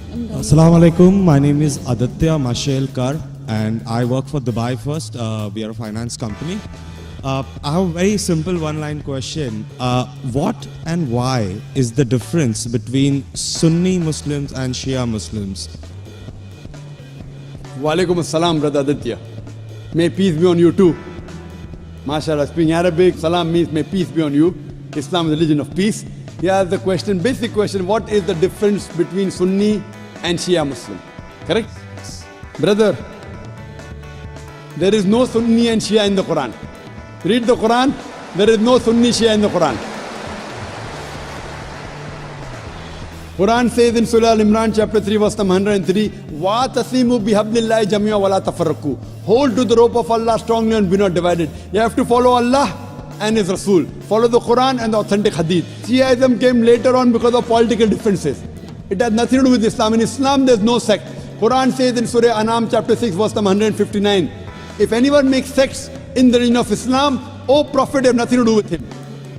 Assalamu alaikum. My name is Aditya Mashelkar and I work for Dubai First. We are a finance company. I have a very simple one-line question. What and why is the difference between Sunni Muslims and Shia Muslims? Walaikum assalam, brother Aditya. May peace be on you too. MashaAllah, speaking Arabic, salam means may peace be on you. Islam is a religion of peace. Here's the question, basic question, what is the difference between Sunni and Shia Muslim? Correct? Brother, there is no Sunni and Shia in the Quran. Read the Quran, there is no Sunni Shia in the Quran. Quran says in Surah Al-Imran chapter 3 verse number 103, وَاتَصِمُوا بِحَبْلِ اللَّهِ جَمِيعًا وَلَا تَفَرَّقُوا. Hold to the rope of Allah strongly and be not divided. You have to follow Allah and His Rasul. Follow the Quran and the authentic Hadith. Shiaism came later on because of political differences. It has nothing to do with Islam. In Islam there is no sect. Quran says in Surah Anam chapter 6 verse number 159, if anyone makes sects in the religion of Islam, O Prophet, have nothing to do with him.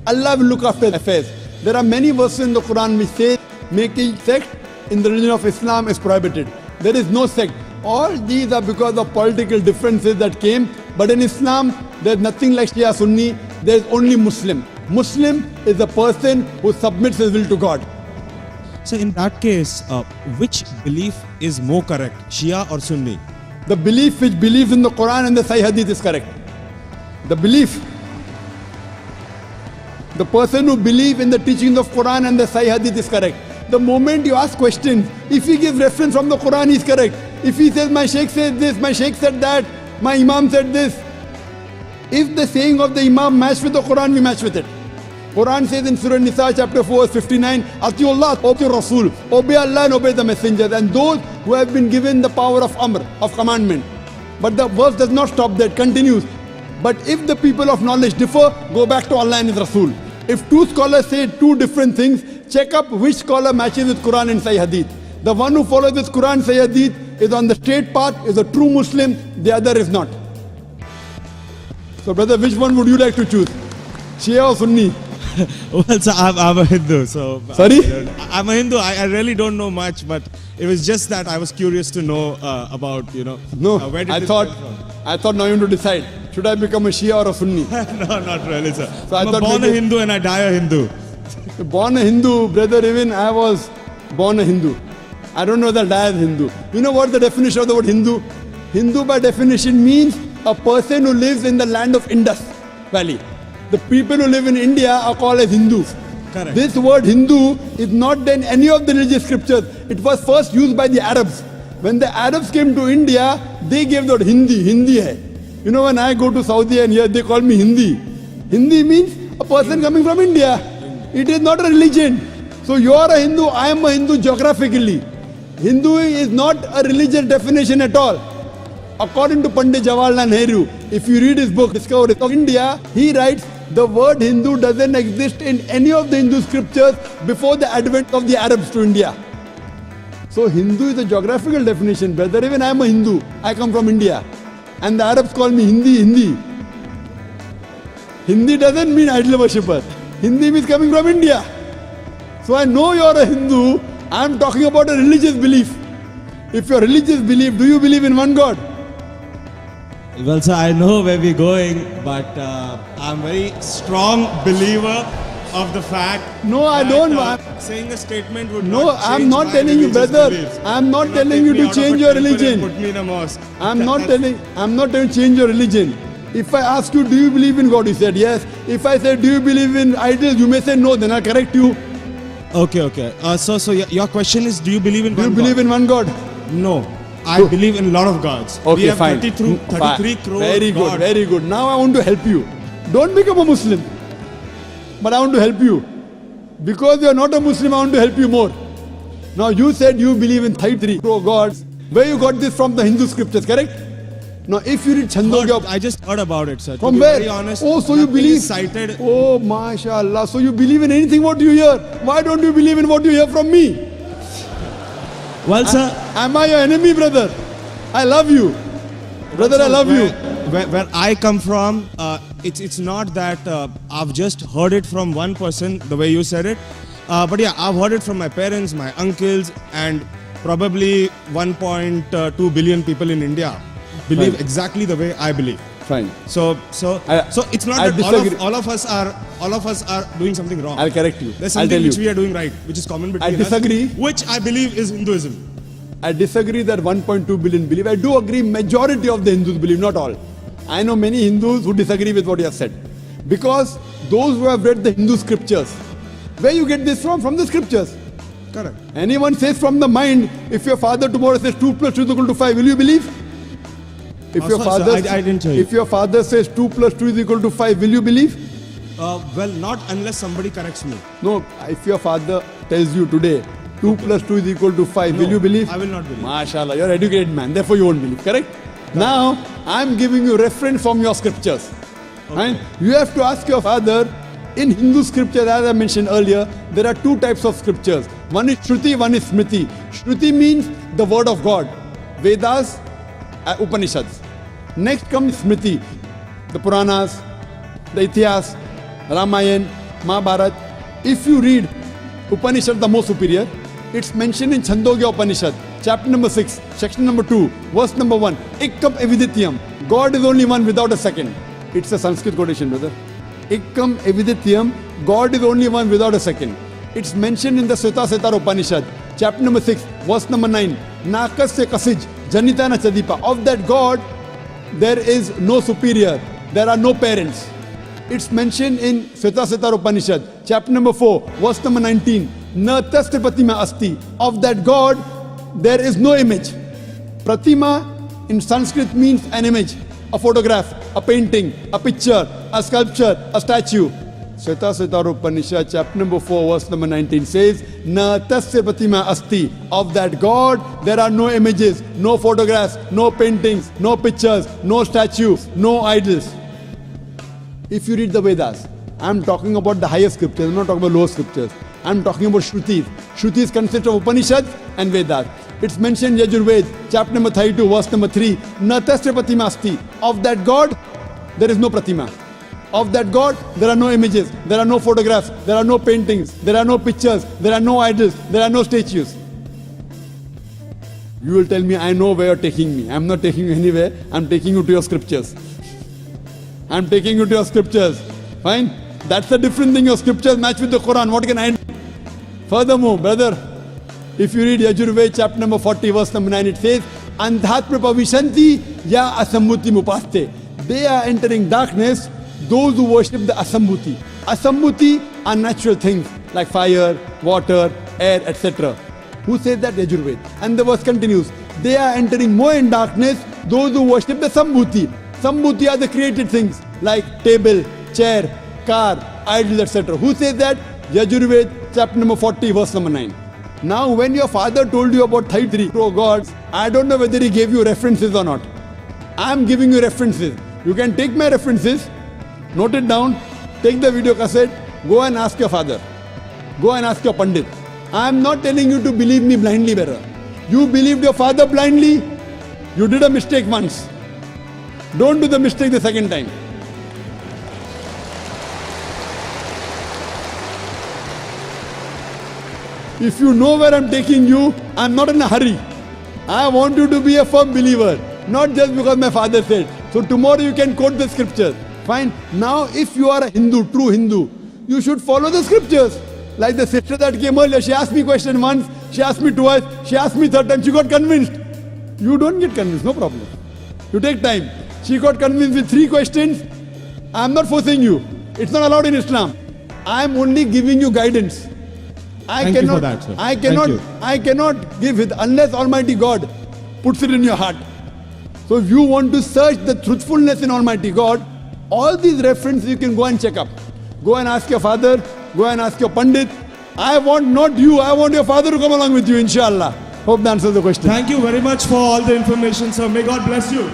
Allah will look after affairs. There are many verses in the Quran which say making sect in the religion of Islam is prohibited. There is no sect. All these are because of political differences that came. But in Islam, there is nothing like Shia Sunni. There is only Muslim. Muslim is a person who submits his will to God. So in that case, which belief is more correct, Shia or Sunni? The belief which believes in the Quran and the Sahih Hadith is correct. The belief. The person who believes in the teachings of Quran and the Sahih Hadith is correct. The moment you ask questions, if he gives reference from the Quran, he is correct. If he says, my Shaykh said this, my Shaykh said that, my Imam said this. If the saying of the Imam match with the Quran, we match with it. Quran says in Surah Nisa chapter 4 verse 59, Atiullah, obey Rasul, obey Allah and obey the messengers, and those who have been given the power of Amr, of commandment. But the verse does not stop there, it continues. But if the people of knowledge differ, go back to Allah and His Rasul. If two scholars say two different things, check up which scholar matches with Quran and Sahih Hadith. The one who follows with Quran and Sahih Hadith is on the straight path, is a true Muslim, the other is not. So brother, which one would you like to choose? Shia or Sunni? Well, so I'm a Hindu, so... Sorry? I'm a Hindu. I really don't know much, but it was just that I was curious to know about, No, where did I this thought come from? I thought now you want to decide, should I become a Shia or a Sunni? No, not really, sir. So I I'm thought born a maybe- Hindu and I die a Hindu. Born a Hindu, brother, even I was born a Hindu. I don't know that I am Hindu. You know what the definition of the word Hindu? Hindu by definition means a person who lives in the land of Indus Valley. The people who live in India are called as Hindus. Correct. This word Hindu is not in any of the religious scriptures. It was first used by the Arabs. When the Arabs came to India, they gave the word Hindi hai. You know, when I go to Saudi and here they call me Hindi. Hindi means a person coming from India. It is not a religion. So you are a Hindu, I am a Hindu geographically. Hindu is not a religious definition at all. According to Pandit Jawaharlal Nehru, if you read his book, Discovery of India, he writes, the word Hindu doesn't exist in any of the Hindu scriptures before the advent of the Arabs to India. So Hindu is a geographical definition, brother. Even I am a Hindu. I come from India. And the Arabs call me Hindi. Hindi doesn't mean idol worshipper. Hindi means coming from India. So I know you are a Hindu. I am talking about a religious belief. If your religious belief, do you believe in one God? Well, sir, I know where we're going, but I'm a very strong believer of the fact No, I that, don't. saying a statement would No, not I'm change not my telling you, religious brother. beliefs. I'm not Do telling take you me to out of a change your temple and religion. Put me in a mosque. I'm not telling you to change your religion. If I ask you, do you believe in God? You said yes. If I say, do you believe in idols? You may say no, then I'll correct you. Okay. So your question is, do you believe in Do you one believe God? in one God? No. I believe in a lot of gods. Okay, we have fine. 33 crore Very good, gods. very good. Now I want to help you. Don't become a Muslim. But I want to help you. Because you are not a Muslim, I want to help you more. Now you said you believe in 33 crore gods. Where you got this from the Hindu scriptures, correct? Now if you read Chandogya, I just heard about it, sir. from to be where? Very honest, Oh, so you nothing believe? is cited. Oh, mashallah. So you believe in anything what you hear. Why don't you believe in what you hear from me? Well, sir, Am I your enemy, brother? I love you. Brother, I love you. Where I come from, it's not that I've just heard it from one person, the way you said it. But yeah, I've heard it from my parents, my uncles, and probably 1.2 billion people in India believe Right. exactly the way I believe. Fine. So I- it's not I that disagree. all of us are doing something wrong. I'll correct you. There's I'll something tell which you. we are doing right, which is common between disagree. us, which I believe is Hinduism. I disagree that 1.2 billion believe. I do agree majority of the Hindus believe, not all. I know many Hindus who disagree with what you have said. Because those who have read the Hindu scriptures, where you get this from? From the scriptures. Correct. Anyone says from the mind, if your father tomorrow says 2 plus 2 is equal to 5, will you believe? If your Sir, father, I didn't hear you. if your father says 2 plus 2 is equal to 5, will you believe? Well, not unless somebody corrects me. No, if your father tells you today 2 plus 2 is equal to 5, will No, you believe? I will not believe. MashaAllah, you're an educated man, therefore you won't believe, correct? Now, I'm giving you reference from your scriptures. Right? You have to ask your father, in Hindu scriptures, as I mentioned earlier, there are two types of scriptures. One is Shruti, one is Smriti. Shruti means the word of God. Vedas, Upanishads. Next comes Smriti, the Puranas, the Itihas, Ramayana, Mahabharata. If you read Upanishad, the most superior, it's mentioned in Chandogya Upanishad, chapter number 6, section number 2, verse number 1. Ikkam evidityam. God is only one without a second. It's a Sanskrit quotation, brother. Ikkam evidityam. God is only one without a second. It's mentioned in the Sveta Upanishad, chapter number 6, verse number 9. Nakasya kasij, janitana chadipa. Of that God, there is no superior. There are no parents. It's mentioned in Sveta Upanishad, chapter number 4, verse number 19. Na tasya pratima asti. Of that God, there is no image. Pratima in Sanskrit means an image, a photograph, a painting, a picture, a sculpture, a statue. Sveta Upanishad, chapter number 4, verse number 19 says, Na tasya pratima asti. Of that God, there are no images, no photographs, no paintings, no pictures, no statues, no idols. If you read the Vedas, I'm talking about the higher scriptures, I'm not talking about lower scriptures. I'm talking about Shrutis. Shrutis consist of Upanishads and Vedas. It's mentioned in Yajurved, chapter number 32, verse number 3. Natasya pratima asti. Of that God, there is no pratima. Of that God, there are no images, there are no photographs, there are no paintings, there are no pictures, there are no idols, there are no statues. You will tell me, I know where you're taking me. I'm not taking you anywhere, I'm taking you to your scriptures. I'm taking you to your scriptures. Fine? That's a different thing. Your scriptures match with the Quran. What can I do? Furthermore, brother, if you read Yajurved chapter number 40, verse number 9, it says, Andhatma pavishanti ya asammuti mupaste. They are entering darkness, those who worship the asammuti. Asammuti are natural things like fire, water, air, etc. Who says that? Yajurved. And the verse continues, they are entering more in darkness, those who worship the Sambhuti. Sambhuti are the created things like table, chair, car, idols, etc. Who says that? Yajurved, chapter number 40, verse number 9. Now, when your father told you about 33 gods, I don't know whether he gave you references or not. I am giving you references. You can take my references, note it down, take the video cassette, go and ask your father. Go and ask your Pandit. I am not telling you to believe me blindly, brother. You believed your father blindly, you did a mistake once. Don't do the mistake the second time. If you know where I'm taking you, I'm not in a hurry. I want you to be a firm believer, not just because my father said. So tomorrow you can quote the scriptures. Fine. Now if you are a Hindu, true Hindu, you should follow the scriptures. Like the sister that came earlier, she asked me question once, she asked me twice, she asked me third time, she got convinced. You don't get convinced, no problem. You take time. She got convinced with 3 questions. I'm not forcing you. It's not allowed in Islam. I'm only giving you guidance. Thank you for that, sir. I cannot give it unless Almighty God puts it in your heart. So if you want to search the truthfulness in Almighty God, all these references you can go and check up. Go and ask your father, go and ask your Pandit. I want not you, I want your father to come along with you, inshallah. Hope that answers the question. Thank you very much for all the information, sir. May God bless you.